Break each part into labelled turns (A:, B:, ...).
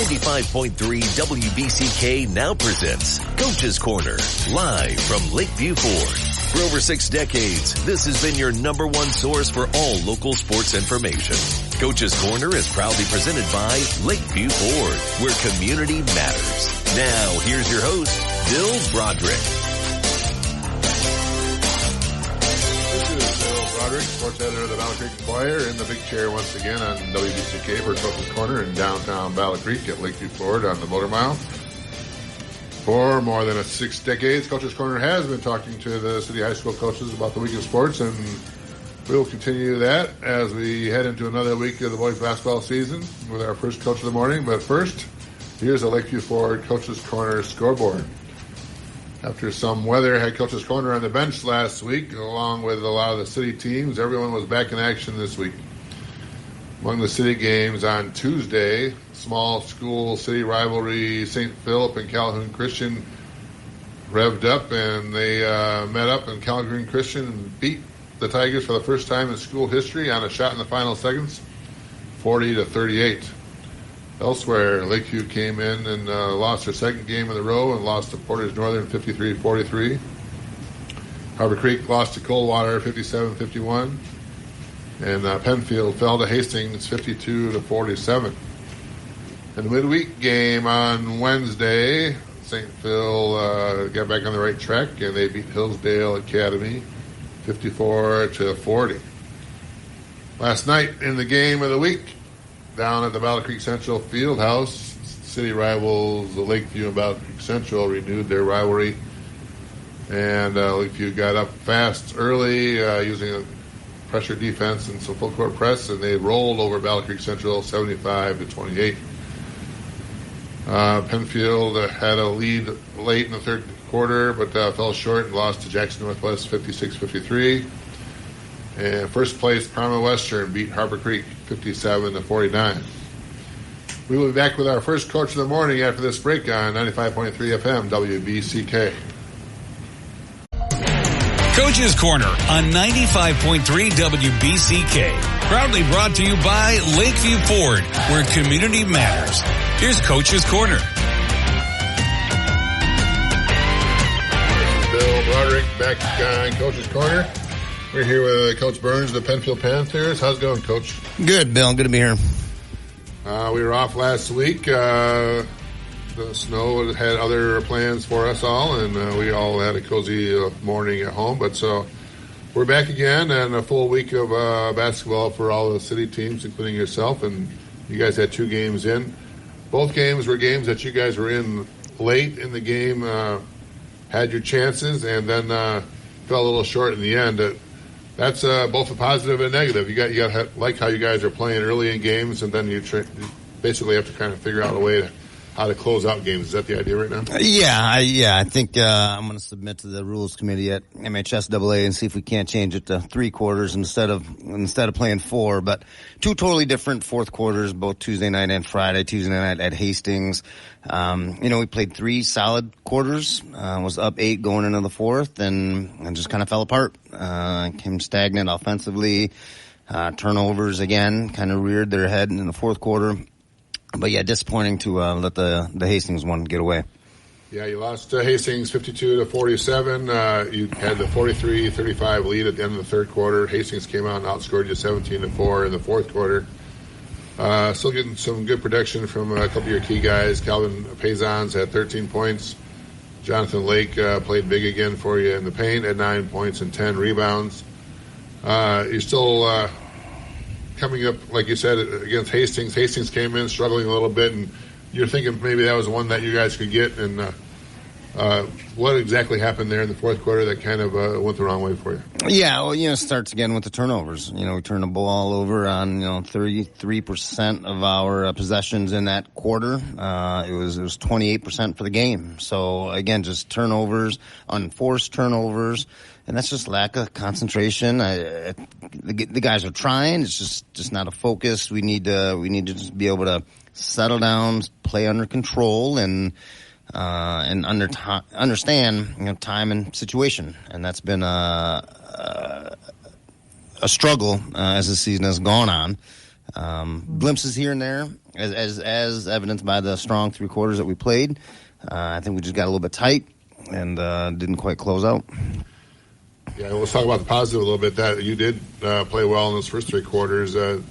A: 95.3 WBCK now presents Coach's Corner, live from Lakeview Ford. For over 6 decades, this has been your number one source for all local sports information. Coach's Corner is proudly presented by Lakeview Ford, where community matters. Now, here's your host, Bill Broderick.
B: Broderick, sports editor of the Battle Creek Enquirer, in the big chair once again on WBCK for Coach's Corner in downtown Battle Creek at Lakeview Ford on the Motor Mile. For more than 6 decades, Coach's Corner has been talking to the city high school coaches about the week of sports, and we will continue that as we head into another week of the boys basketball season with our first coach of the morning. But first, here's the Lakeview Ford Coach's Corner scoreboard. After some weather had Coach's Corner on the bench last week, along with a lot of the city teams, everyone was back in action this week. Among the city games on Tuesday, small school city rivalry, St. Philip and Calhoun Christian revved up, and they met up, and Calhoun Christian beat the Tigers for the first time in school history on a shot in the final seconds, 40-38. Elsewhere, Lakeview came in and lost their second game in a row and lost to Portage Northern 53-43. Harbor Creek lost to Coldwater 57-51. And Penfield fell to Hastings 52-47. In the midweek game on Wednesday, St. Phil got back on the right track, and they beat Hillsdale Academy 54-40. Last night in the game of the week, down at the Battle Creek Central Fieldhouse, city rivals Lakeview and Battle Creek Central renewed their rivalry, and Lakeview got up fast early using a pressure defense and some full court press, and they rolled over Battle Creek Central 75-28. Penfield had a lead late in the third quarter, but fell short and lost to Jackson Northwest 56-53. And first place, Parma Western beat Harbor Creek 57-49. We will be back with our first coach of the morning after this break on 95.3 FM WBCK.
C: Coach's Corner on 95.3 WBCK. Proudly brought to you by Lakeview Ford, where community matters. Here's Coach's Corner.
B: Bill Broderick back on Coach's Corner. We're here with Coach Burns of the Penfield Panthers. How's it going, Coach?
D: Good, Bill. Good to be here.
B: We were off last week. The snow had other plans for us all, and we all had a cozy morning at home. But so we're back again, and a full week of basketball for all the city teams, including yourself. And you guys had 2 games in. Both games were games that you guys were in late in the game, had your chances, and then fell a little short in the end. That's both a positive and a negative. You got like how you guys are playing early in games, and then you basically have to kind of figure out a way how to close out games. Is that the idea right now?
D: Yeah. I think I'm going to submit to the rules committee at MHSAA and see if we can't change it to 3 quarters instead of playing 4. But 2 totally different fourth quarters, both Tuesday night and Friday. Tuesday night at Hastings. We played 3 solid quarters. Was up 8 going into the fourth, and just kind of fell apart. Came stagnant offensively. Turnovers again kind of reared their head in the fourth quarter. But yeah, disappointing to let the Hastings one get away.
B: Yeah, you lost to Hastings 52-47. You had the 43-35 lead at the end of the third quarter. Hastings came out and outscored you 17-4 in the fourth quarter. Still getting some good production from a couple of your key guys. Calvin Pazans had 13 points. Jonathan Lake played big again for you in the paint at 9 points and 10 rebounds. You're still coming up, like you said, against Hastings. Hastings came in struggling a little bit, and you're thinking maybe that was one that you guys could get. And what exactly happened there in the fourth quarter that kind of went the wrong way for you?
D: Yeah, well, it starts again with the turnovers. We turned the ball over on 33% of our possessions in that quarter. It was 28% for the game. So again, just turnovers, unforced turnovers. And that's just lack of concentration. The guys are trying. It's just not a focus. We need to just be able to settle down, play under control, and understand time and situation. And that's been a struggle as the season has gone on. Glimpses here and there, as evidenced by the strong 3 quarters that we played. I think we just got a little bit tight and didn't quite close out.
B: Yeah, let's talk about the positive a little bit. That you did play well in those first 3 quarters. You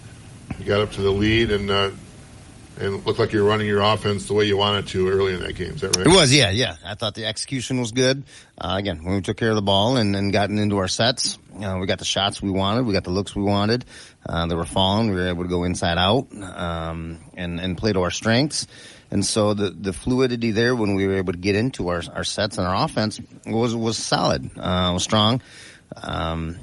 B: got up to the lead and looked like you were running your offense the way you wanted to early in that game. Is that right?
D: It was, yeah. I thought the execution was good. Again, when we took care of the ball and gotten into our sets, we got the shots we wanted, we got the looks we wanted. They were falling. We were able to go inside out and play to our strengths. And so the fluidity there when we were able to get into our sets and our offense was solid, was strong.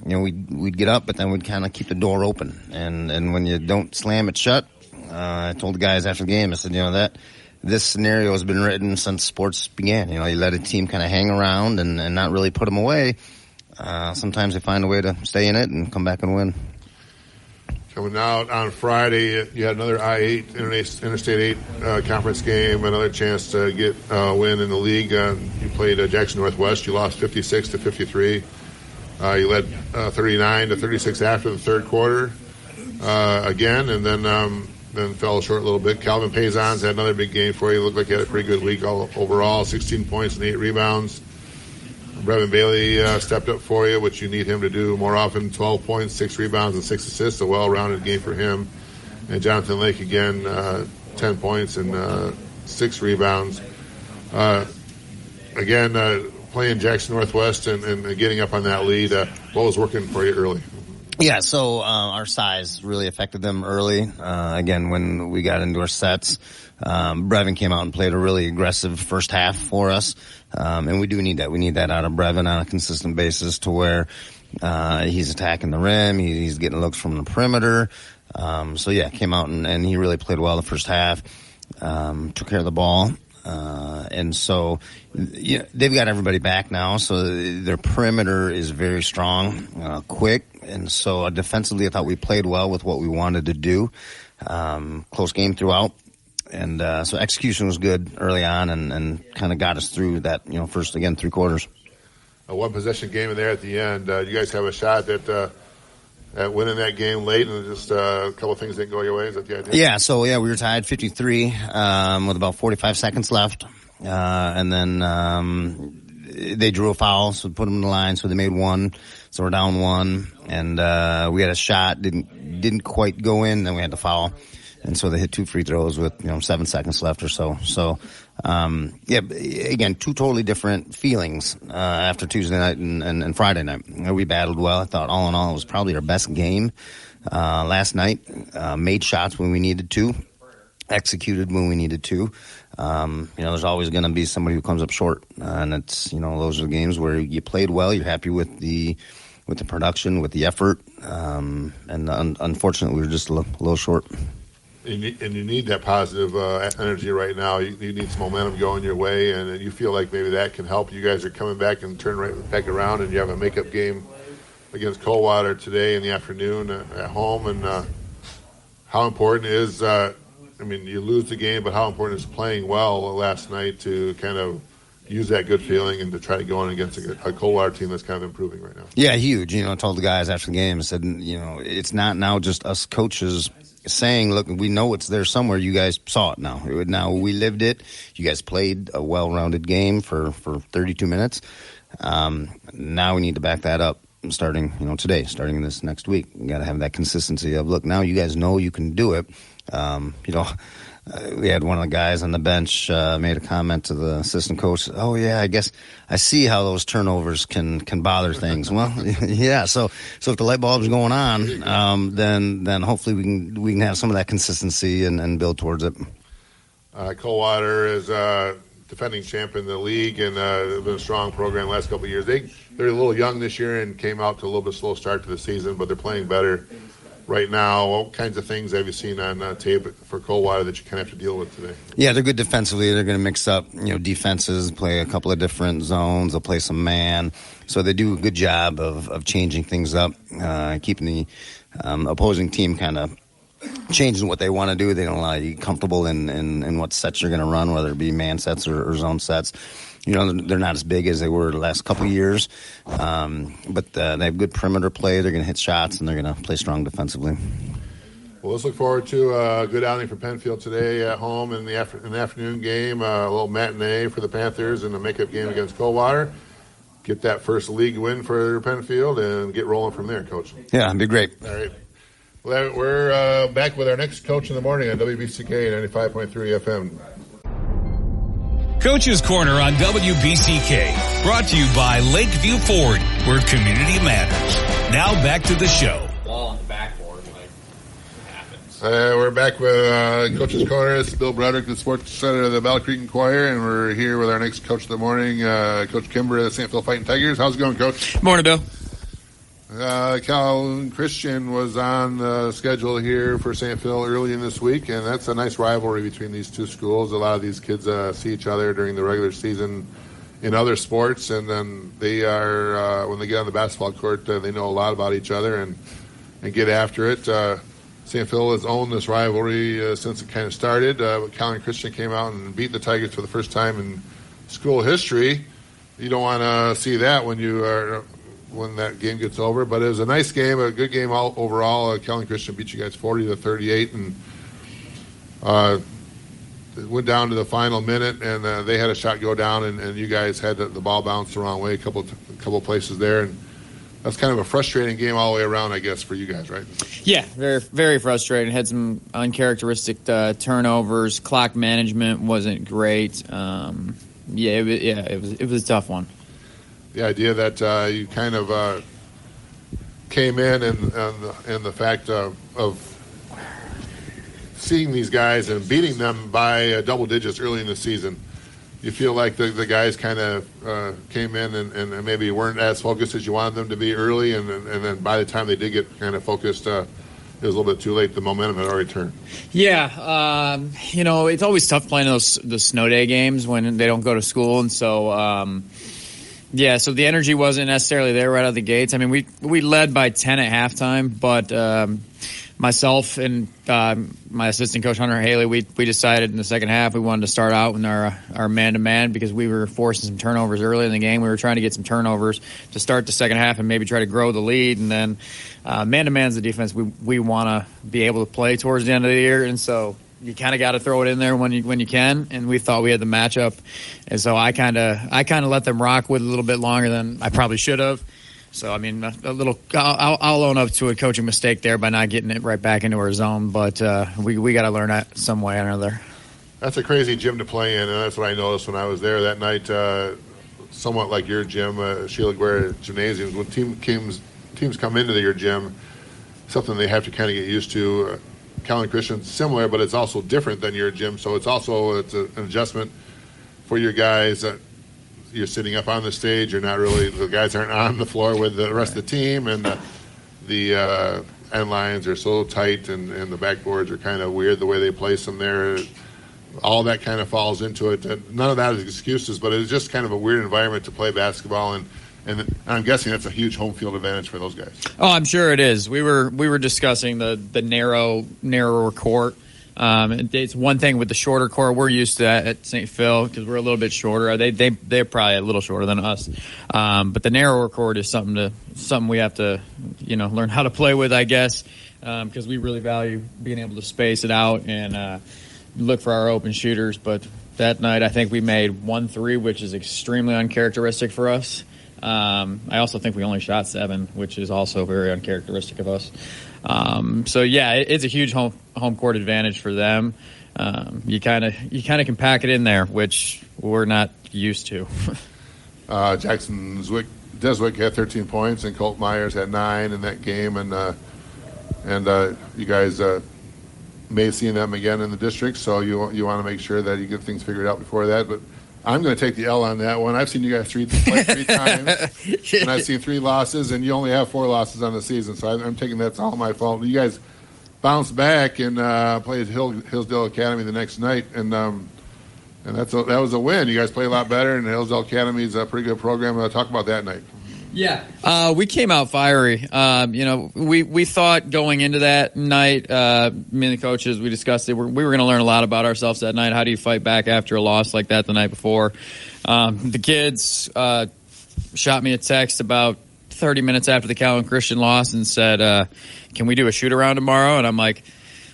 D: We'd get up, but then we'd kind of keep the door open. And when you don't slam it shut, I told the guys after the game, I said, that this scenario has been written since sports began. You let a team kind of hang around and not really put them away. Sometimes they find a way to stay in it and come back and win.
B: Coming out on Friday, you had another I-8, Interstate 8 conference game, another chance to get a win in the league. You played Jackson Northwest. You lost 56-53. You led 39-36 after the third quarter again, and then fell short a little bit. Calvin Pazons had another big game for you. Looked like you had a pretty good week overall, 16 points and 8 rebounds. Brevin Bailey stepped up for you, which you need him to do more often, 12 points, 6 rebounds, and 6 assists, a well-rounded game for him. And Jonathan Lake, again, 10 points and 6 rebounds. Playing Jackson Northwest and getting up on that lead, what was working for you early?
D: Yeah, so our size really affected them early. Again, when we got into our sets, Brevin came out and played a really aggressive first half for us. And we do need that. We need that out of Brevin on a consistent basis to where he's attacking the rim, he's getting looks from the perimeter. Came out and he really played well the first half, took care of the ball. And so they've got everybody back now, so their perimeter is very strong, quick. And so defensively, I thought we played well with what we wanted to do. Close game throughout. And so execution was good early on and kind of got us through that, first, again, 3 quarters.
B: A one-possession game in there at the end. You guys have a shot at winning that game late, and just a couple of things didn't go your way. Is that the idea?
D: Yeah, so we were tied 53 with about 45 seconds left. And then they drew a foul, so we put them in the line, so they made 1. So we're down 1. And we had a shot, didn't quite go in, then we had to foul. And so they hit 2 free throws with, 7 seconds left or so. So, again, 2 totally different feelings, after Tuesday night and Friday night. We battled well. I thought all in all it was probably our best game, last night. Made shots when we needed to, executed when we needed to. There's always going to be somebody who comes up short. And it's, those are the games where you played well. You're happy with the production, with the effort. Unfortunately, we were just a little short.
B: And you need that positive energy right now. You need some momentum going your way, and you feel like maybe that can help. You guys are coming back and turn right back around, and you have a makeup game against Coldwater today in the afternoon at home. And how important is, you lose the game, but how important is playing well last night to kind of use that good feeling and to try to go on against a Coldwater team that's kind of improving right now? Yeah,
D: huge. I told the guys after the game, I said, it's not now just us coaches saying, look, we know it's there somewhere. You guys saw it now. Now we lived it. You guys played a well-rounded game for 32 minutes. Now we need to back that up starting, today, starting this next week. We got to have that consistency of, look, now you guys know you can do it. We had one of the guys on the bench made a comment to the assistant coach. Oh yeah, I guess I see how those turnovers can bother things. Well, yeah. So if the light bulb's going on, then hopefully we can have some of that consistency and build towards it.
B: Coldwater is defending champion in the league and they've been a strong program the last couple of years. They're a little young this year and came out to a little bit slow start to the season, but they're playing better right now. What kinds of things have you seen on tape for Coldwater that you kind of have to deal with today? Yeah,
D: they're good defensively. They're going to mix up, defenses, play a couple of different zones. They'll play some man. So they do a good job of changing things up, keeping the opposing team kind of changing what they want to do. They don't allow you to get comfortable in what sets you're going to run, whether it be man sets or zone sets. They're not as big as they were the last couple of years, but they have good perimeter play. They're going to hit shots, and they're going to play strong defensively.
B: Well, let's look forward to a good outing for Penfield today at home in the afternoon game, a little matinee for the Panthers and a makeup game against Coldwater. Get that first league win for Penfield and get rolling from there, Coach.
D: Yeah, it'd be great.
B: All right. Well, we're back with our next Coach in the Morning on WBCK 95.3 FM.
C: Coach's Corner on WBCK, brought to you by Lakeview Ford, where community matters. Now back to the show.
E: Ball on the backboard, like, it happens.
B: We're back with Coach's Corner. It's Bill Broderick, the sports center of the Battle Creek Enquirer, and we're here with our next Coach of the Morning, Coach Kimber of the St. Phil Fighting Tigers. How's it going, Coach?
E: Morning, Bill.
B: Cal Christian was on the schedule here for St. Phil early in this week, and that's a nice rivalry between these two schools. A lot of these kids see each other during the regular season in other sports, and then they are, when they get on the basketball court, they know a lot about each other and get after it. St. Phil has owned this rivalry since it kind of started. Cal and Christian came out and beat the Tigers for the first time in school history. You don't want to see that when that game gets over, but it was a nice game, a good game overall. Cal and Christian beat you guys 40-38, and it went down to the final minute, and they had a shot go down, and you guys had the ball bounce the wrong way a couple places there, and that's kind of a frustrating game all the way around, I guess, for you guys, right?
E: Yeah, very, very frustrating. Had some uncharacteristic turnovers. Clock management wasn't great. It was a tough one.
B: The idea that you kind of came in and the fact of seeing these guys and beating them by double digits early in the season, you feel like the guys kind of came in and maybe weren't as focused as you wanted them to be early, and then by the time they did get kind of focused, it was a little bit too late. The momentum had already turned.
E: Yeah, it's always tough playing the snow day games when they don't go to school, and so so the energy wasn't necessarily there right out of the gates. I mean, we led by 10 at halftime, but myself and my assistant coach Hunter Haley, we decided in the second half we wanted to start out in our man-to-man because we were forcing some turnovers early in the game. We were trying to get some turnovers to start the second half and maybe try to grow the lead. And then man-to-man is the defense we want to be able to play towards the end of the year, and so you kind of got to throw it in there when you can, and we thought we had the matchup, and so I kind of let them rock with it a little bit longer than I probably should have. So I mean, I'll own up to a coaching mistake there by not getting it right back into our zone, but we got to learn that some way or another.
B: That's a crazy gym to play in, and that's what I noticed when I was there that night. Somewhat like your gym, Sheila Guerra Gymnasiums, when teams come into your gym, something they have to kind of get used to. Cal and Christian's similar, but it's also different than your gym, so it's an adjustment for your guys. You're sitting up on the stage. You're not really, the guys aren't on the floor with the rest of the team, and the end lines are so tight, and the backboards are kind of weird the way they place them there. All that kind of falls into it. None of that is excuses, but it's just kind of a weird environment to play basketball, and I'm guessing that's a huge home field advantage for those guys. Oh,
E: I'm sure it is. We were discussing the narrower court. It's one thing with the shorter court. We're used to that at St. Phil because we're a little bit shorter. They're probably a little shorter than us. But the narrower court is something we have to learn how to play with, I guess, because we really value being able to space it out and look for our open shooters. But that night, I think we made 1 3, which is extremely uncharacteristic for us. I also think we only shot 7, which is also very uncharacteristic of us. It's a huge home court advantage for them. You kind of can pack it in there, which we're not used to.
B: Jackson Deswick had 13 points, and Colt Myers had 9 in that game, and you guys may have seen them again in the district, so you want to make sure that you get things figured out before that. But I'm going to take the L on that one. I've seen you guys play 3 times, and I've seen 3 losses, and you only have 4 losses on the season, so I'm taking that's all my fault. You guys bounced back and played Hillsdale Academy the next night, and that was a win. You guys play a lot better, and Hillsdale Academy is a pretty good program. I'll talk about that night.
E: Yeah, we came out fiery. We thought going into that night, me and the coaches, we discussed it. We were going to learn a lot about ourselves that night. How do you fight back after a loss like that the night before? The kids shot me a text about 30 minutes after the Cal and Christian loss and said, can we do a shoot-around tomorrow? And I'm like,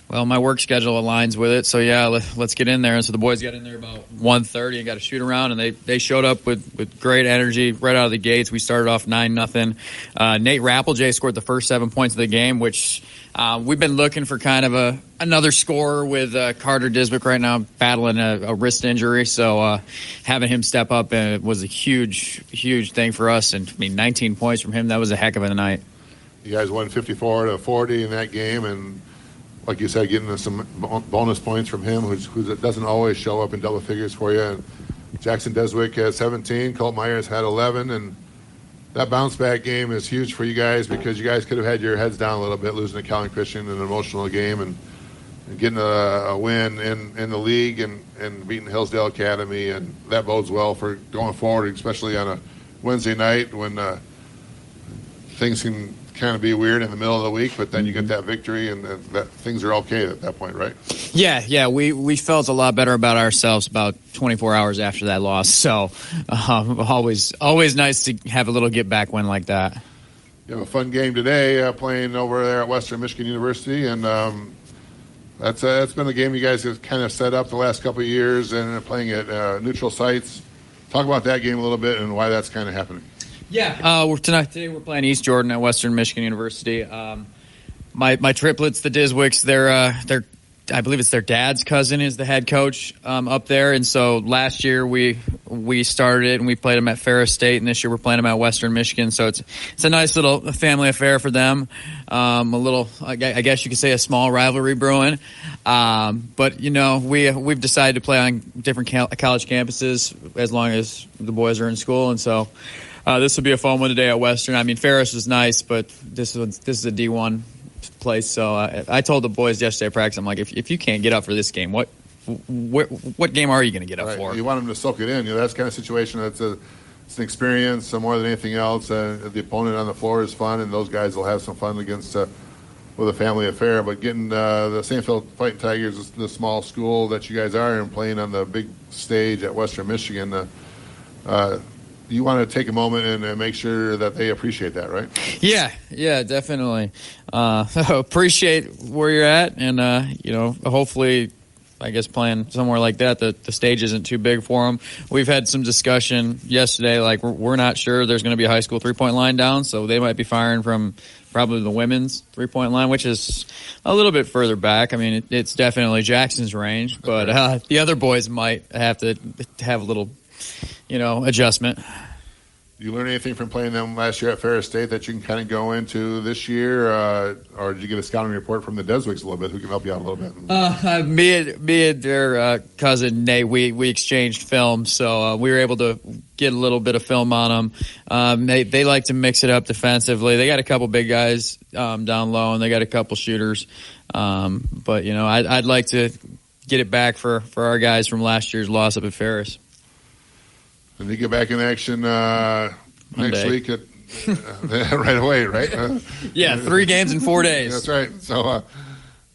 E: Well, my work schedule aligns with it, so yeah, let's get in there. And so the boys got in there about 1:30 and got a shoot around, and they showed up with great energy right out of the gates. We started off 9-0. Nate Rappeljay scored the first 7 points of the game, which we've been looking for kind of another scorer with Carter Diswick right now battling a wrist injury. So having him step up was a huge thing for us. And I mean, 19 points from him, that was a heck of a night.
B: You guys won 54-40 in that game, and like you said, getting some bonus points from him, who doesn't always show up in double figures for you. And Jackson Deswick has 17, Colt Myers had 11, and that bounce back game is huge for you guys because you guys could have had your heads down a little bit, losing to Calvin Christian in an emotional game, and getting a win in the league and beating Hillsdale Academy, and that bodes well for going forward, especially on a Wednesday night when things can kind of be weird in the middle of the week, but then you get that victory and that things are okay at that point, right?
E: Yeah, we felt a lot better about ourselves about 24 hours after that loss. So always nice to have a little get back win like that.
B: You have a fun game today, playing over there at Western Michigan University, and that's been a game you guys have kind of set up the last couple of years, and playing at neutral sites. Talk about that game a little bit and why that's kind of happening.
E: Yeah, today we're playing East Jordan at Western Michigan University. My triplets, the Diswicks, they're I believe it's their dad's cousin is the head coach up there, and so last year we started it and we played them at Ferris State, and this year we're playing them at Western Michigan. So it's a nice little family affair for them. A little, I guess you could say, a small rivalry brewing. But you know, we've decided to play on different college campuses as long as the boys are in school, and so. This will be a fun one today at Western. I mean, Ferris was nice, but this is a D1 place. So I told the boys yesterday at practice, I'm like, if you can't get up for this game, what game are you going to get up for?
B: You want them to soak it in. You know, that's the kind of situation it's an experience more than anything else. The opponent on the floor is fun, and those guys will have some fun against with a family affair. But getting the St. Phil Fighting Tigers, the small school that you guys are, and playing on the big stage at Western Michigan, you want to take a moment and make sure that they appreciate that, right? Yeah, definitely.
E: Appreciate where you're at, and hopefully, I guess playing somewhere like that, the stage isn't too big for them. We've had some discussion yesterday, like we're not sure there's going to be a high school 3-point line down, so they might be firing from probably the women's 3-point line, which is a little bit further back. I mean, it's definitely Jackson's range, but the other boys might have to have a little adjustment.
B: Did you learn anything from playing them last year at Ferris State that you can kind of go into this year, or did you get a scouting report from the Deswicks a little bit who can help you out a little bit?
E: Me and their cousin Nate, we exchanged film, so we were able to get a little bit of film on them. They like to mix it up defensively. They got a couple big guys down low, and they got a couple shooters. But I'd like to get it back for our guys from last year's loss up at Ferris.
B: And you get back in action next week right away, right?
E: 3 games in 4 days.
B: That's right. So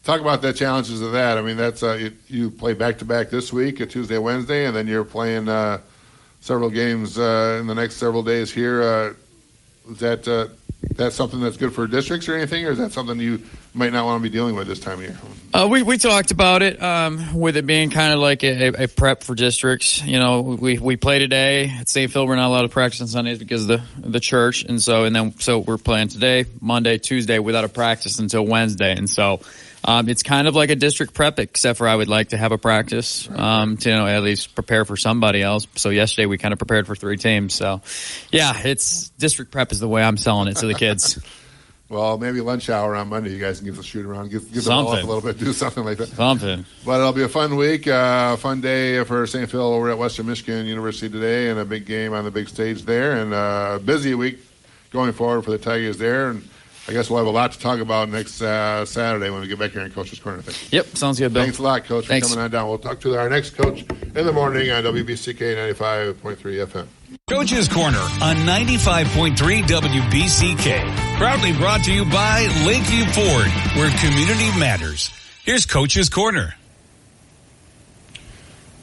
B: talk about the challenges of that. I mean, that's you play back-to-back this week, a Tuesday, Wednesday, and then you're playing several games in the next several days here. Is that something that's good for districts or anything, or is that something you might not want to be dealing with this time of year?
E: We talked about it with it being kind of like a prep for districts. We play today at St. Phil. We're not allowed to practice on Sundays because of the church, and so we're playing today, Monday, Tuesday without a practice until Wednesday, and so. It's kind of like a district prep, except for I would like to have a practice to at least prepare for somebody else. So yesterday we kind of prepared for 3 teams. So, yeah, it's district prep is the way I'm selling it to the kids.
B: Well, maybe lunch hour on Monday, you guys can give us a shoot around, give the ball up a little bit, do something like that.
E: Something.
B: But it'll be a fun week, fun day for St. Phil over at Western Michigan University today, and a big game on the big stage there, and a busy week going forward for the Tigers there. And I guess we'll have a lot to talk about next Saturday when we get back here in Coach's Corner.
E: Yep, sounds good, Bill.
B: Thanks a lot, Coach, for coming on down. We'll talk to our next coach in the morning on WBCK 95.3 FM.
C: Coach's Corner on 95.3 WBCK. Proudly brought to you by Lakeview Ford, where community matters. Here's Coach's Corner.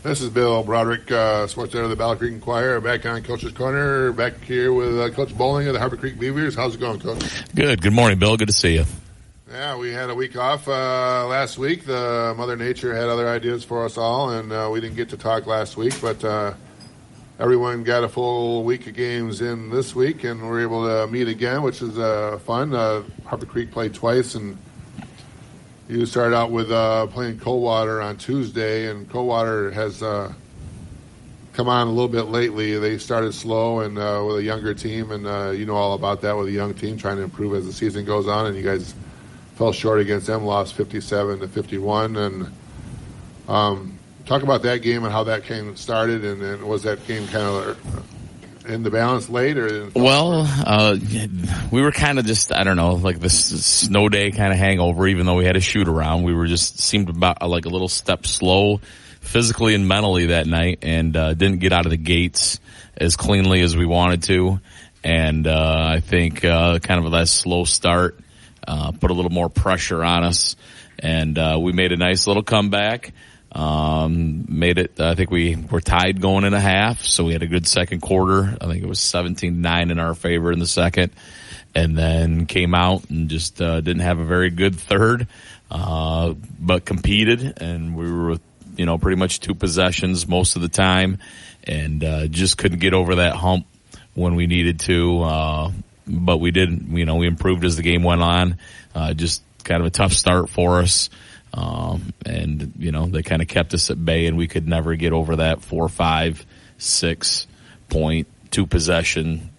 B: This is Bill Broderick, sports editor of the Battle Creek Enquirer, back on Coach's Corner, back here with Coach Bowling of the Harbor Creek Beavers. How's it going, Coach?
F: Good. Good morning, Bill. Good to see you.
B: Yeah, we had a week off last week. The Mother Nature had other ideas for us all, and we didn't get to talk last week, but everyone got a full week of games in this week, and we're able to meet again, which is fun. Harper Creek played twice, and you started out with playing Coldwater on Tuesday, and Coldwater has come on a little bit lately. They started slow and with a younger team, and you know all about that with a young team trying to improve as the season goes on, and you guys fell short against them, lost 57-51, and talk about that game and how that game started, and was that game kind of in the balance late? Or
F: well, we were kind of just, I don't know, like this snow day kind of hangover, even though we had a shoot around. We were just seemed about like a little step slow physically and mentally that night, and didn't get out of the gates as cleanly as we wanted to. And I think kind of that slow start put a little more pressure on us, and we made a nice little comeback. Made it, I think we were tied going in a half, so we had a good second quarter. I think it was 17-9 in our favor in the second, and then came out and just didn't have a very good third, but competed, and we were, pretty much two possessions most of the time, and just couldn't get over that hump when we needed to, but we did, we improved as the game went on. Just kind of a tough start for us. And they kind of kept us at bay, and we could never get over that 4, 5, 6 point, 2 possession,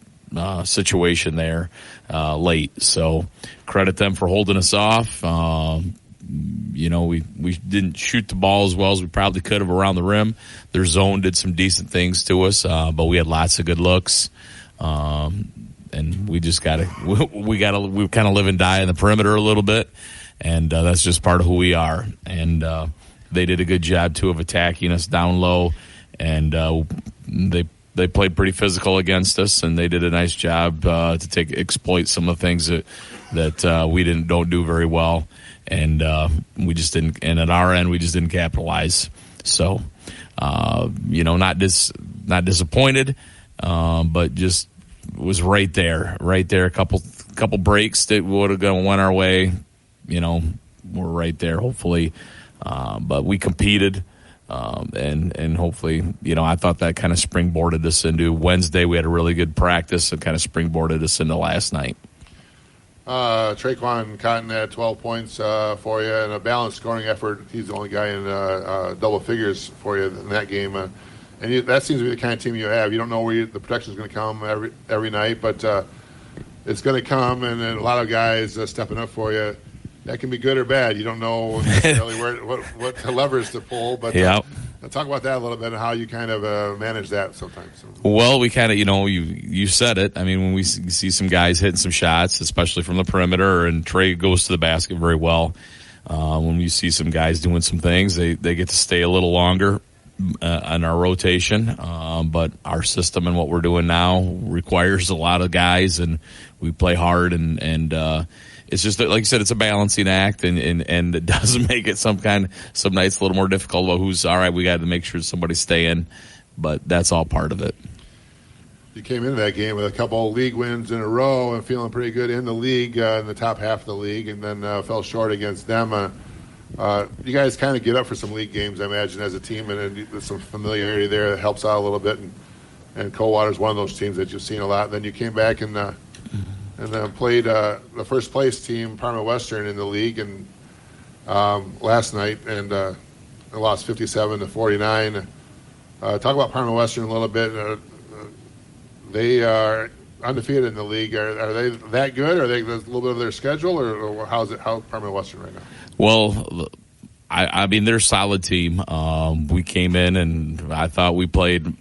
F: situation there, late. So credit them for holding us off. We didn't shoot the ball as well as we probably could have around the rim. Their zone did some decent things to us, but we had lots of good looks. And we just we kind of live and die in the perimeter a little bit. And that's just part of who we are. And they did a good job, too, of attacking us down low. And they played pretty physical against us, and they did a nice job to exploit some of the things that we don't do very well. And we just didn't. And at our end, we just didn't capitalize. So, not disappointed, but just was right there. A couple breaks that would have went our way. We're right there, hopefully. But we competed, and hopefully, I thought that kind of springboarded us into Wednesday. We had a really good practice and kind of springboarded us into last night.
B: Traquan Cotton had 12 points for you, and a balanced scoring effort. He's the only guy in double figures for you in that game. And that seems to be the kind of team you have. You don't know where the protection is going to come every night, but it's going to come, and a lot of guys stepping up for you. That can be good or bad. You don't know necessarily what levers to pull, but talk about that a little bit and how you kind of manage that sometimes.
F: Well, we kind of, you said it. I mean, when we see some guys hitting some shots, especially from the perimeter, and Trey goes to the basket very well. When we see some guys doing some things, they get to stay a little longer on our rotation. But our system and what we're doing now requires a lot of guys, and we play hard, and it's just that, like you said, it's a balancing act, and it does make it some nights a little more difficult about who's all right. We got to make sure somebody's staying, but that's all part of it.
B: You came into that game with a couple of league wins in a row and feeling pretty good in the league, in the top half of the league, and then fell short against them. You guys kind of get up for some league games, I imagine, as a team, and there's some familiarity there that helps out a little bit. And Coldwater's one of those teams that you've seen a lot. Then you came back and played the first place team, Parma Western, in the league, and last night, and lost 57-49. Talk about Parma Western a little bit. They are undefeated in the league. Are they that good? Are they a little bit of their schedule, or how's Parma Western right now? Well,
F: I mean, they're a solid team. We came in, and I thought we played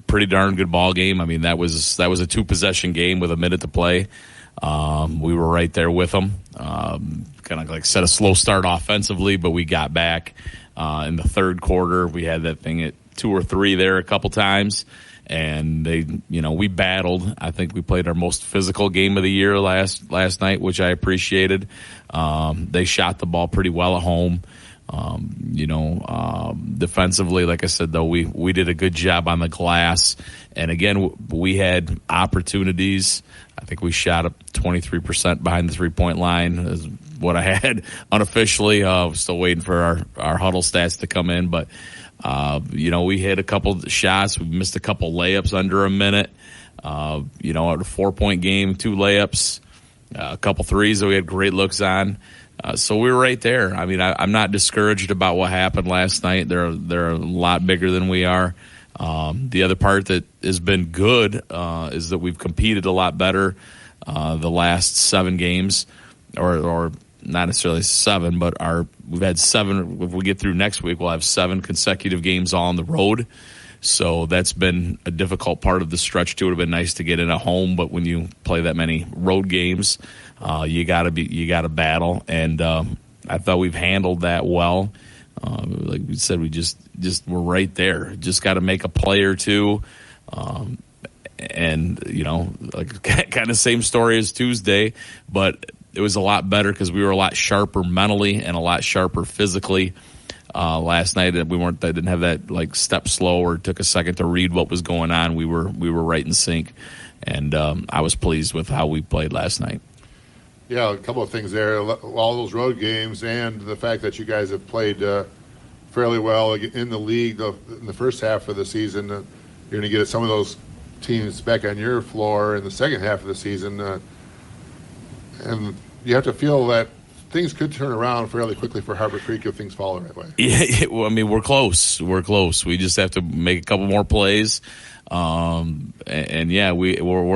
F: pretty darn good ball game. I mean, that was a 2-possession game with a minute to play. We were right there with them. Kind of like set a slow start offensively, but we got back in the third quarter. We had that thing at 2 or 3 there a couple times, and we battled. I think we played our most physical game of the year last night, which I appreciated. They shot the ball pretty well at home. Defensively, like I said, though, we did a good job on the glass. And again, we had opportunities. I think we shot up 23% behind the 3-point line. what I had unofficially. We're still waiting for our huddle stats to come in, but we hit a couple shots. We missed a couple layups under a minute. At a 4-point game, 2 layups, a couple threes that we had great looks on. So we were right there. I mean, I'm not discouraged about what happened last night. They're a lot bigger than we are. The other part that has been good is that we've competed a lot better the last 7 games, or not necessarily 7, but we've had 7. If we get through next week, we'll have 7 consecutive games on the road. So that's been a difficult part of the stretch too. It would have been nice to get in at home, but when you play that many road games, you gotta battle. And I thought we've handled that well. Like we said, we just we're right there. Just got to make a play or two. And kind of same story as Tuesday, but it was a lot better because we were a lot sharper mentally and a lot sharper physically. Last night, I didn't have that step slow or took a second to read what was going on. We were right in sync, and I was pleased with how we played last night.
B: Yeah, a couple of things there. All those road games and the fact that you guys have played fairly well in the league in the first half of the season. You're going to get some of those teams back on your floor in the second half of the season, and you have to feel that things could turn around fairly quickly for Harbor Creek if things fall the right way.
F: Yeah, well, I mean, we're close. We're close. We just have to make a couple more plays. We're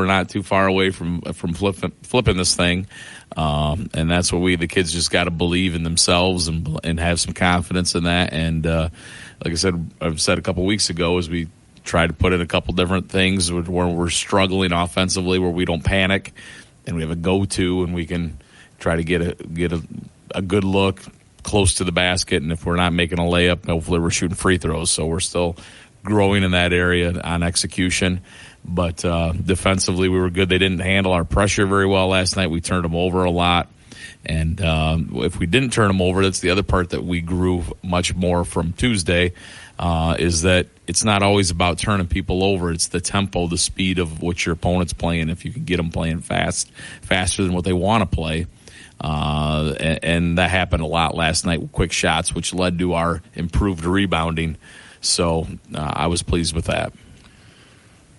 F: not too far away from flipping this thing. And that's what the kids just got to believe in themselves and have some confidence in that. And, like I said, I've said a couple weeks ago, as we try to put in a couple different things where we're struggling offensively, where we don't panic and we have a go-to and we can try to get a good look close to the basket, and if we're not making a layup, hopefully we're shooting free throws. So we're still growing in that area on execution. But defensively, we were good. They didn't handle our pressure very well last night. We turned them over a lot. And if we didn't turn them over, that's the other part that we grew much more from Tuesday, is that it's not always about turning people over. It's the tempo, the speed of what your opponent's playing. If you can get them playing faster than what they want to play. And that happened a lot last night with quick shots, which led to our improved rebounding. So I was pleased with that.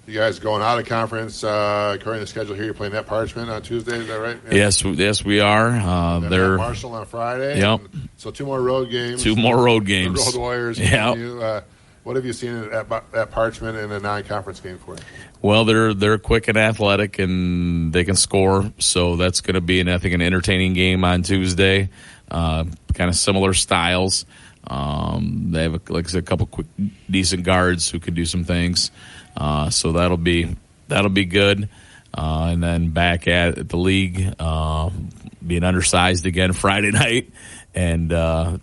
B: You guys going out of conference, according to the schedule here, you're playing that Parchment on Tuesday, is that right?
F: Yeah. Yes, we are.
B: They're Marshall on Friday.
F: Yep.
B: So 2 more road games.
F: 2 more road games.
B: The Road Warriors.
F: Yeah.
B: What have you seen at Parchment in a non-conference game for you?
F: Well, they're quick and athletic, and they can score. So that's going to be, I think, an entertaining game on Tuesday. Kind of similar styles. They have, a couple quick, decent guards who can do some things. So that'll be good. And then back at the league, being undersized again Friday night, and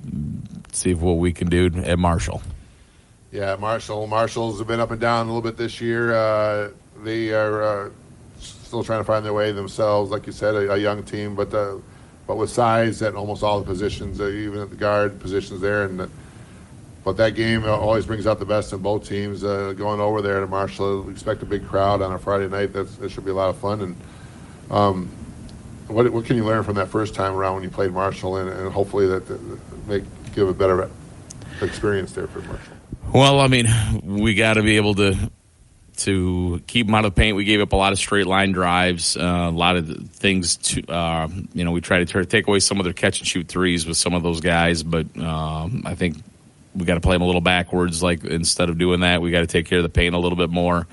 F: see what we can do at Marshall.
B: Yeah, Marshalls have been up and down a little bit this year. They are still trying to find their way themselves, like you said, a young team, but with size at almost all the positions, even at the guard positions there. But that game always brings out the best in both teams. Going over there to Marshall, we expect a big crowd on a Friday night. That should be a lot of fun. And what can you learn from that first time around when you played Marshall, and hopefully that give a better experience there for Marshall?
F: Well, I mean, we got to be able to keep them out of the paint. We gave up a lot of straight line drives, a lot of things we tried to take away some of their catch and shoot threes with some of those guys, but I think we got to play them a little backwards. Like, instead of doing that, we got to take care of the paint a little bit more,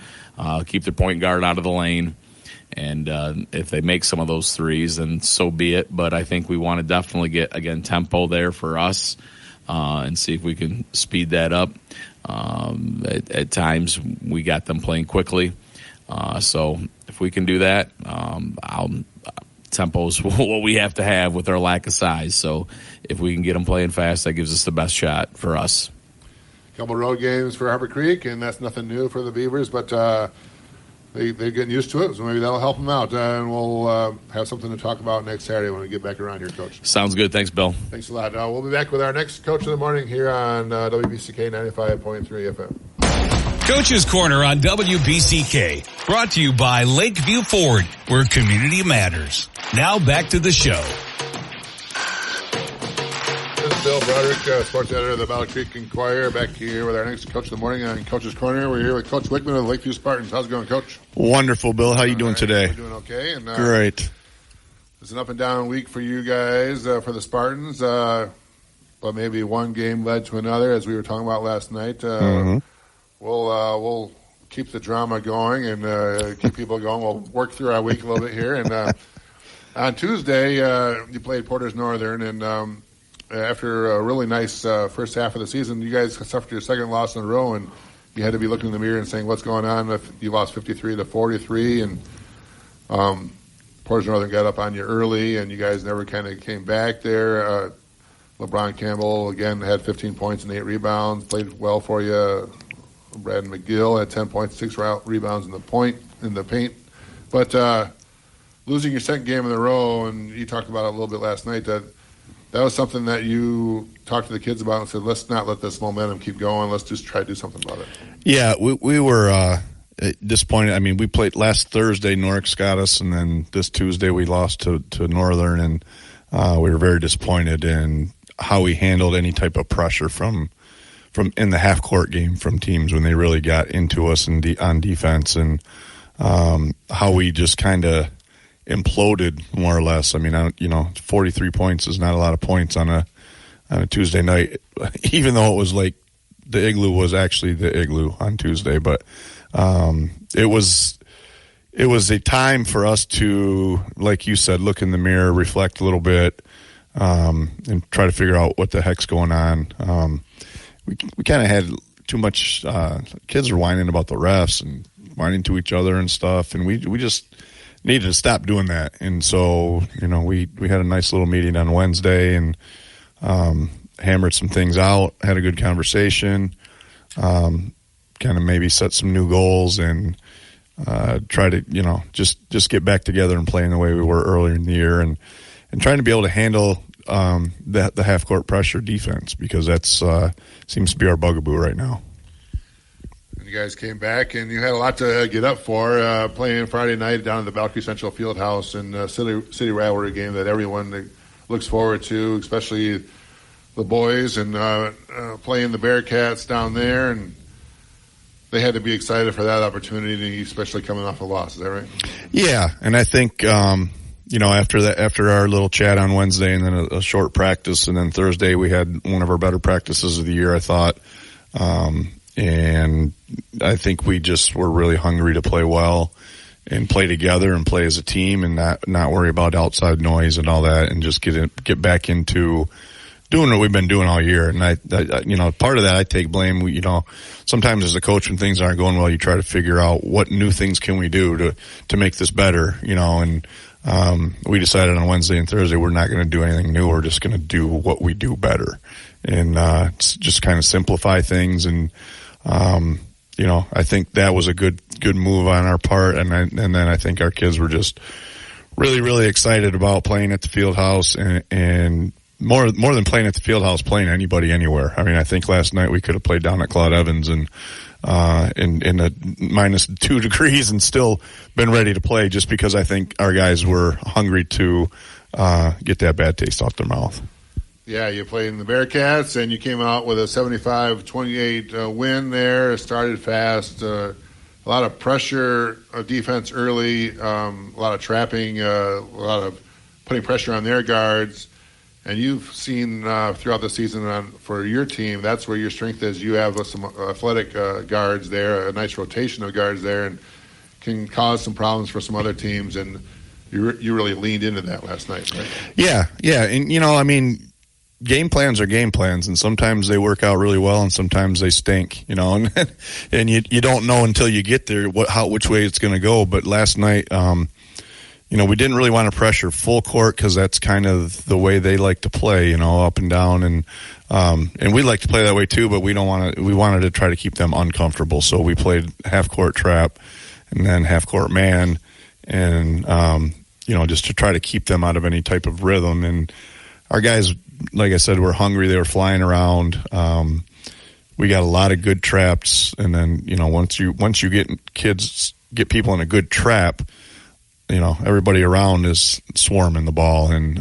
F: keep their point guard out of the lane. And if they make some of those threes, then so be it. But I think we want to definitely get, again, tempo there for us, and see if we can speed that up. At times, we got them playing quickly. So if we can do that, tempo's what we have to have with our lack of size. So if we can get them playing fast, that gives us the best shot for us.
B: A couple road games for Harbor Creek, and that's nothing new for the Beavers, but they're getting used to it, so maybe that'll help them out. And we'll have something to talk about next Saturday when we get back around here, Coach.
F: Sounds good. Thanks, Bill.
B: Thanks a lot. We'll be back with our next Coach of the Morning here on WBCK 95.3 FM.
C: Coach's Corner on WBCK, brought to you by Lakeview Ford, where community matters. Now back to the show.
B: Broderick, sports editor of the Battle Creek Enquirer, back here with our next Coach of the Morning on Coach's Corner. We're here with Coach Wickman of the Lakeview Spartans. How's it going, Coach?
G: Wonderful, Bill. How you doing today?
B: We're doing okay. And,
G: great.
B: It's an up and down week for you guys, for the Spartans, but maybe one game led to another, as we were talking about last night. We'll keep the drama going and keep people going. We'll work through our week a little bit here. And on Tuesday, you played Porter's Northern, and after a really nice first half of the season, you guys suffered your second loss in a row, and you had to be looking in the mirror and saying, what's going on? If you lost 53-43, and Porter's Northern got up on you early, and you guys never kind of came back there. LeBron Campbell, again, had 15 points and 8 rebounds, played well for you. Brad McGill had 10 points, 6 rebounds in the paint. But losing your second game in a row, and you talked about it a little bit last night, that was something that you talked to the kids about and said, let's not let this momentum keep going. Let's just try to do something about it.
G: Yeah, we were disappointed. I mean, we played last Thursday, Norwich got us, and then this Tuesday we lost to Northern, and we were very disappointed in how we handled any type of pressure from in the half-court game from teams when they really got into us on defense, and how we just kind of imploded more or less. I mean, 43 points is not a lot of points on a Tuesday night, even though it was like the Igloo was actually the Igloo on Tuesday. But it was a time for us to, like you said, look in the mirror, reflect a little bit, and try to figure out what the heck's going on. We kind of had too much. Kids were whining about the refs and whining to each other and stuff, and we just needed to stop doing that. And so, we had a nice little meeting on Wednesday and hammered some things out, had a good conversation, kind of maybe set some new goals and try to, just get back together and playing the way we were earlier in the year, and trying to be able to handle the half-court pressure defense, because that's seems to be our bugaboo right now.
B: You guys came back, and you had a lot to get up for, playing Friday night down at the Valkyrie Central Fieldhouse in a city rivalry game that everyone looks forward to, especially the boys, and playing the Bearcats down there, and they had to be excited for that opportunity, especially coming off a loss. Is that right? Yeah,
G: and I think after our little chat on Wednesday and then a short practice, and then Thursday we had one of our better practices of the year, I thought. And I think we just were really hungry to play well and play together and play as a team and not worry about outside noise and all that, and just get back into doing what we've been doing all year. And I part of that I take blame. Sometimes as a coach, when things aren't going well, you try to figure out what new things can we do to make this better, and we decided on Wednesday and Thursday we're not going to do anything new. We're just going to do what we do better, and just kind of simplify things. And I think that was a good move on our part. And then I think our kids were just really, really excited about playing at the Fieldhouse, and more than playing at the Fieldhouse, playing anybody anywhere. I mean, I think last night we could have played down at Claude Evans and in a -2 degrees and still been ready to play, just because I think our guys were hungry to get that bad taste off their mouth.
B: Yeah, you played in the Bearcats, and you came out with a 75-28 win there. It started fast, a lot of pressure, defense early, a lot of trapping, a lot of putting pressure on their guards. And you've seen throughout the season for your team, that's where your strength is. You have some athletic guards there, a nice rotation of guards there, and can cause some problems for some other teams. And you really leaned into that last night, right?
G: Yeah. And, game plans are game plans, and sometimes they work out really well, and sometimes they stink, and you don't know until you get there which way it's going to go. But last night, we didn't really want to pressure full court, because that's kind of the way they like to play, up and down, and we like to play that way too. But we wanted to try to keep them uncomfortable, so we played half court trap and then half court man, and just to try to keep them out of any type of rhythm. And our guys, like I said, were hungry. They were flying around. We got a lot of good traps, and then once you get people in a good trap, everybody around is swarming the ball, and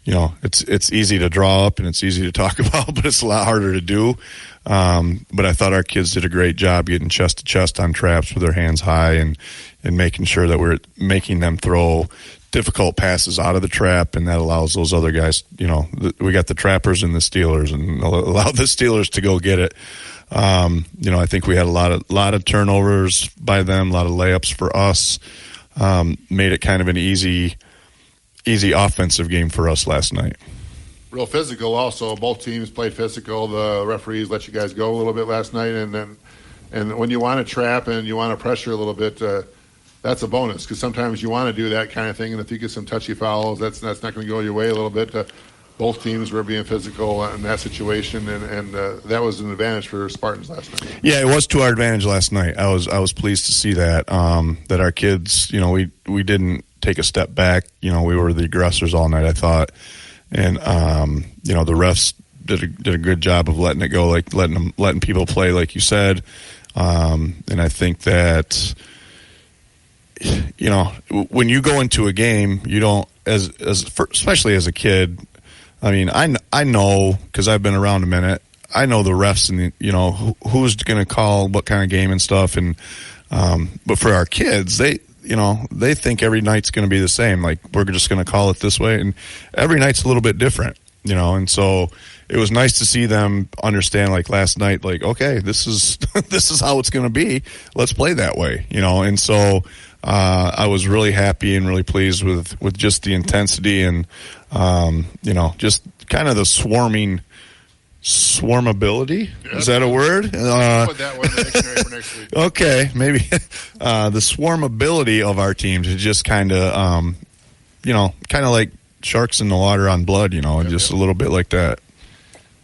G: it's easy to draw up and it's easy to talk about, but it's a lot harder to do. But I thought our kids did a great job getting chest to chest on traps with their hands high and making sure that we're making them throw difficult passes out of the trap, and that allows those other guys, we got the trappers and the stealers, and allow the stealers to go get it. I think we had a lot of turnovers by them, a lot of layups for us. Made it kind of an easy offensive game for us last night.
B: Real physical also. Both teams played physical. The referees let you guys go a little bit last night, and when you want to trap and you want to pressure a little bit, that's a bonus, because sometimes you want to do that kind of thing, and if you get some touchy fouls, that's not going to go your way a little bit. Both teams were being physical in that situation, and that was an advantage for Spartans last night. Yeah,
G: it was to our advantage last night. I was pleased to see that that our kids, we didn't take a step back. We were the aggressors all night, I thought, and the refs did a good job of letting it go, like letting people play, like you said, and I think that when you go into a game, you don't especially as a kid. I mean, I know, because I've been around a minute. I know the refs and who's going to call what kind of game and stuff. And but for our kids, they think every night's going to be the same. Like, we're just going to call it this way, and every night's a little bit different. And so it was nice to see them understand. Like last night, like, okay, this is this is how it's going to be. Let's play that way. And so I was really happy and really pleased with just the intensity and just kind of the swarmability. Yeah. Is that a word?
B: Put that one in the dictionary for next week.
G: Okay, maybe the swarmability of our teams is just kind of kind of like sharks in the water on blood, just a little bit like that.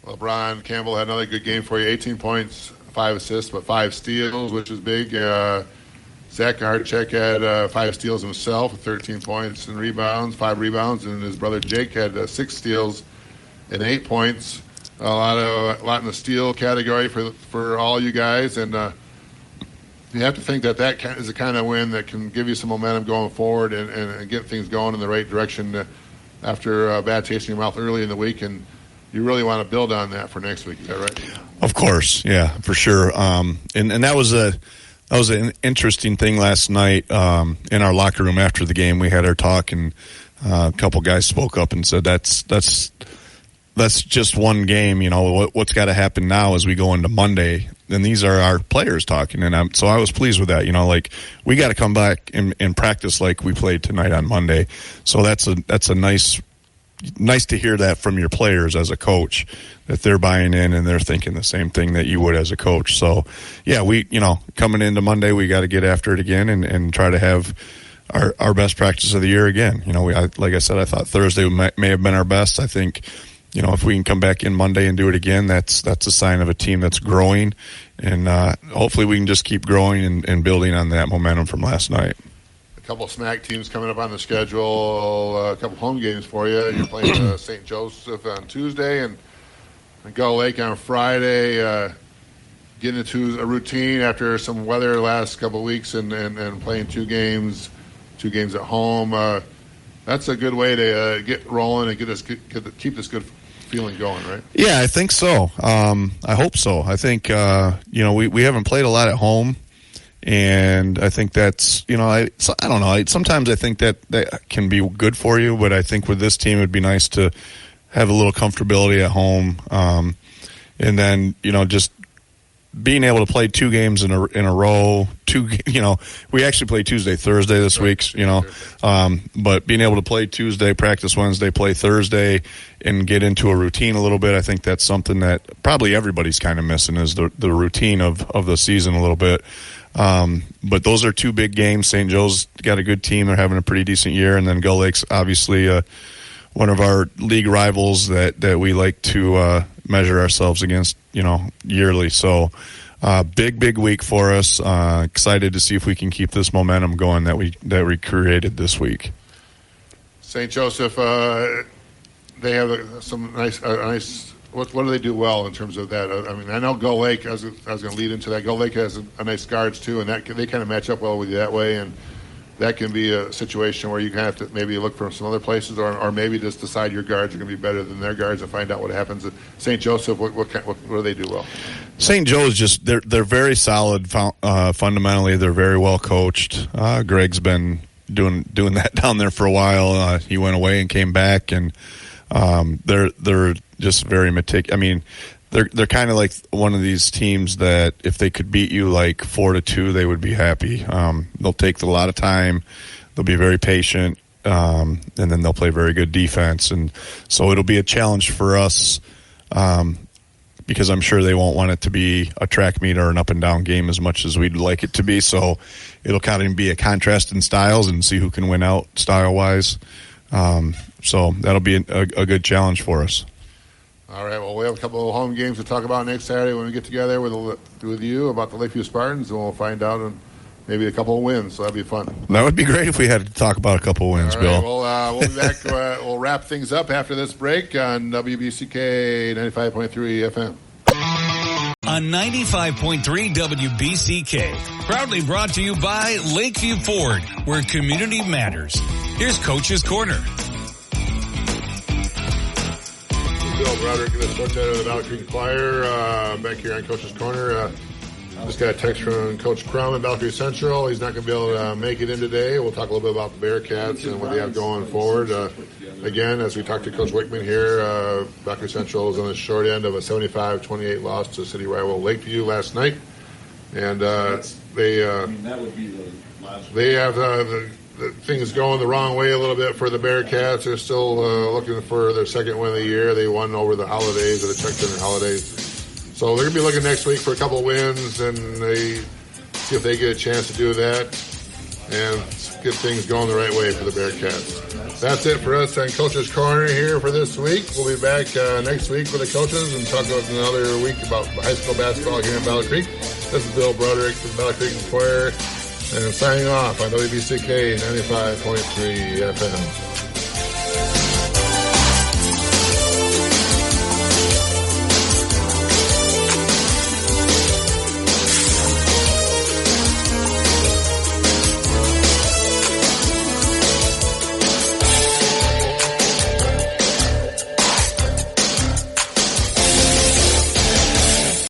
B: Well, Brian Campbell had another good game for you. 18 points, 5 assists, but 5 steals, which is big. Zach Harchek had 5 steals himself, 13 points and rebounds, 5 rebounds, and his brother Jake had 6 steals and 8 points. A lot in the steal category for all you guys, and you have to think that is the kind of win that can give you some momentum going forward and get things going in the right direction after a bad taste in your mouth early in the week, and you really want to build on that for next week. Is that right?
G: Of course, yeah, for sure. And that was an interesting thing last night in our locker room after the game. We had our talk, and a couple guys spoke up and said that's just one game. What's got to happen now as we go into Monday. And these are our players talking, and so I was pleased with that. We got to come back and practice like we played tonight on Monday. So that's a nice to hear that from your players as a coach, that they're buying in and they're thinking the same thing that you would as a coach. So, yeah, we coming into Monday, we got to get after it again and try to have our best practice of the year again. Like I said, I thought Thursday may have been our best. I think, if we can come back in Monday and do it again, that's a sign of a team that's growing, and hopefully we can just keep growing and building on that momentum from last night.
B: A couple of SMAC teams coming up on the schedule, a couple home games for you. You're playing St. Joseph on Tuesday and Gull Lake on Friday. Getting into a routine after some weather the last couple of weeks and playing two games at home. That's a good way to get rolling and keep this good feeling going, right?
G: Yeah, I think so. I hope so. I think we haven't played a lot at home, and I think that's I don't know. Sometimes I think that can be good for you, but I think with this team, it'd be nice to have a little comfortability at home, and then just being able to play 2 games in a row. We actually play Tuesday, Thursday this week. But being able to play Tuesday, practice Wednesday, play Thursday, and get into a routine a little bit, I think that's something that probably everybody's kind of missing, is the routine of the season a little bit. But those are 2 big games. St. Joe's got a good team; they're having a pretty decent year, and then Gull Lake's obviously one of our league rivals that we like to measure ourselves against, yearly. So big week for us. Excited to see if we can keep this momentum going that we created this week.
B: St. Joseph, they have some nice. What do they do well in terms of that? I know Gull Lake. I was going to lead into that. Gull Lake has a nice guards too, and that they kind of match up well with you that way. And that can be a situation where you kind of have to maybe look for some other places, or maybe just decide your guards are going to be better than their guards and find out what happens. At St. Joseph, what do they do well?
G: St. Joe's just they're very solid fundamentally. They're very well coached. Greg's been doing that down there for a while. He went away and came back, and they're just very meticulous. I mean, they're kind of like one of these teams that if they could beat you like 4-2, they would be happy. They'll take a lot of time. They'll be very patient, and then they'll play very good defense. And so it'll be a challenge for us because I'm sure they won't want it to be a track meet or an up and down game as much as we'd like it to be. So it'll kind of be a contrast in styles and see who can win out style wise. So that'll be a good challenge for us.
B: All right, well, we have a couple of home games to talk about next Saturday when we get together with you about the Lakeview Spartans, and we'll find out and maybe a couple of wins, so that'd be fun.
G: That would be great if we had to talk about a couple of wins,
B: all right,
G: Bill.
B: Well, we'll be back. We'll wrap things up after this break on WBCK 95.3 FM.
C: On 95.3 WBCK, proudly brought to you by Lakeview Ford, where community matters. Here's Coach's Corner.
B: Bill Broderick, the sports editor of the Battle Creek Enquirer, back here on Coach's Corner. Just got a text from Coach Crum at Battle Creek Central. He's not going to be able to make it in today. We'll talk a little bit about the Bearcats and what they have going forward. Again, as we talked to Coach Wickman here, Battle Creek Central is on the short end of a 75-28 loss to city rival Lakeview last night. And they have the things going the wrong way a little bit for the Bearcats. They're still looking for their second win of the year. They won over the holidays, or the checked-in holidays. So they're going to be looking next week for a couple of wins, and they see if they get a chance to do that and get things going the right way for the Bearcats. That's it for us on Coach's Corner here for this week. We'll be back next week with the coaches and talk about another week about high school basketball here in Battle Creek. This is Bill Broderick from Battle Creek Enquirer, and signing off on WBCK 95.3 FM.